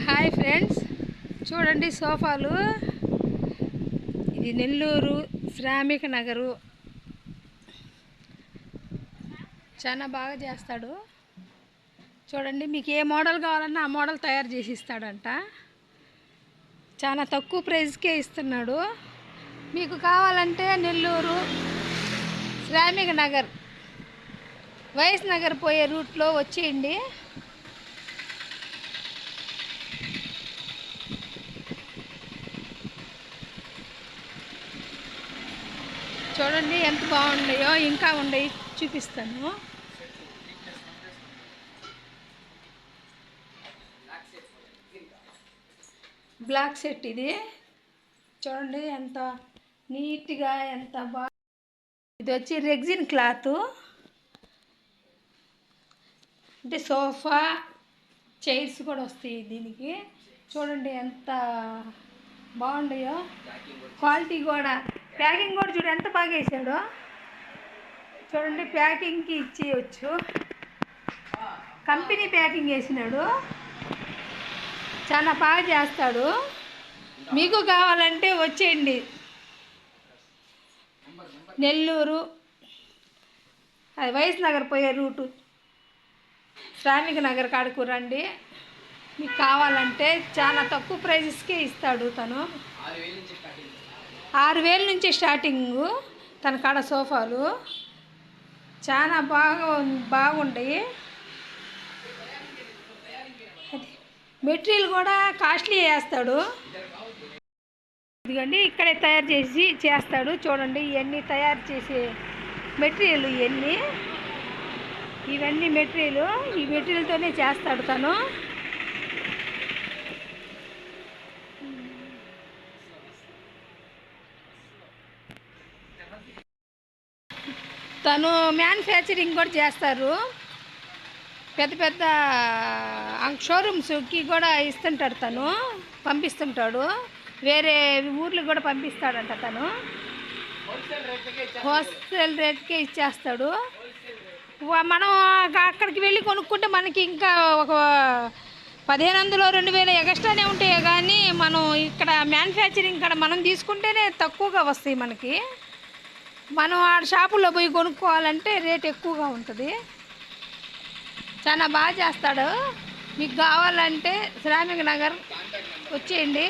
Hi friends, చూడండి సోఫాలు. ఇది నెల్లూరు శ్రామిక నగరు. చాలా బాగా చేస్తాడు. చూడండి, మీకు ఏ మోడల్ కావాలన్నా ఆ మోడల్ తయారు చేసి ఇస్తాడంట. చాలా తక్కువ ప్రైస్కే ఇస్తున్నాడు. మీకు కావాలంటే నెల్లూరు శ్రామిక నగర్ వైఎస్ నగర్ పోయే రూట్లో వచ్చేయండి. చూడండి ఎంత బాగున్నాయో. ఇంకా ఉన్నాయి, చూపిస్తాను. బ్లాక్ సెట్ ఇది. చూడండి ఎంత నీట్గా, ఎంత బాగా. ఇది వచ్చి రెగ్జిన్ క్లాత్. అంటే సోఫా చైర్స్ కూడా వస్తాయి దీనికి. చూడండి ఎంత బాగుంటాయో. క్వాలిటీ కూడా, ప్యాకింగ్ కూడా చూడు ఎంత బాగా వేసాడో. చూడండి, ప్యాకింగ్కి ఇచ్చేయచ్చు. కంపెనీ ప్యాకింగ్ వేసినాడు. చాలా బాగా చేస్తాడు. మీకు కావాలంటే వచ్చేయండి. నెల్లూరు అది వైఎస్ నగర్ పోయే రూటు శ్రామిక నగర్ కాడకు రండి. మీకు కావాలంటే చాలా తక్కువ ప్రైజెస్కే ఇస్తాడు తను. 6,000 నుంచి స్టార్టింగు తన కాడ సోఫాలు. చాలా బాగుంటాయి. మెటీరియల్ కూడా కాస్ట్లీ వేస్తాడు. ఇదిగోండి, ఇక్కడే తయారు చేసి చేస్తాడు. చూడండి, ఇవన్నీ తయారు చేసే మెటీరియల్. ఇవన్నీ మెటీరియల్. ఈ మెటీరియల్తోనే చేస్తాడు తను. తను మ్యానుఫ్యాక్చరింగ్ కూడా చేస్తారు. పెద్ద పెద్ద షోరూమ్స్కి కూడా ఇస్తుంటాడు తను, పంపిస్తుంటాడు. వేరే ఊర్లకు కూడా పంపిస్తాడంట తను. హోల్సేల్ రేట్కే ఇచ్చేస్తాడు. మనం అక్కడికి వెళ్ళి కొనుక్కుంటే మనకి ఇంకా ఒక 1,500 2,000 ఎక్స్ట్రానే ఉంటాయి. కానీ మనం ఇక్కడ మ్యానుఫ్యాక్చరింగ్ ఇక్కడ మనం తీసుకుంటేనే తక్కువగా వస్తాయి మనకి. మనం ఆ షాపుల్లో పోయి కొనుక్కోవాలంటే రేట్ ఎక్కువగా ఉంటుంది. చాలా బాగా చేస్తాడు. మీకు కావాలంటే శ్రామిక నగర్ వచ్చేయండి.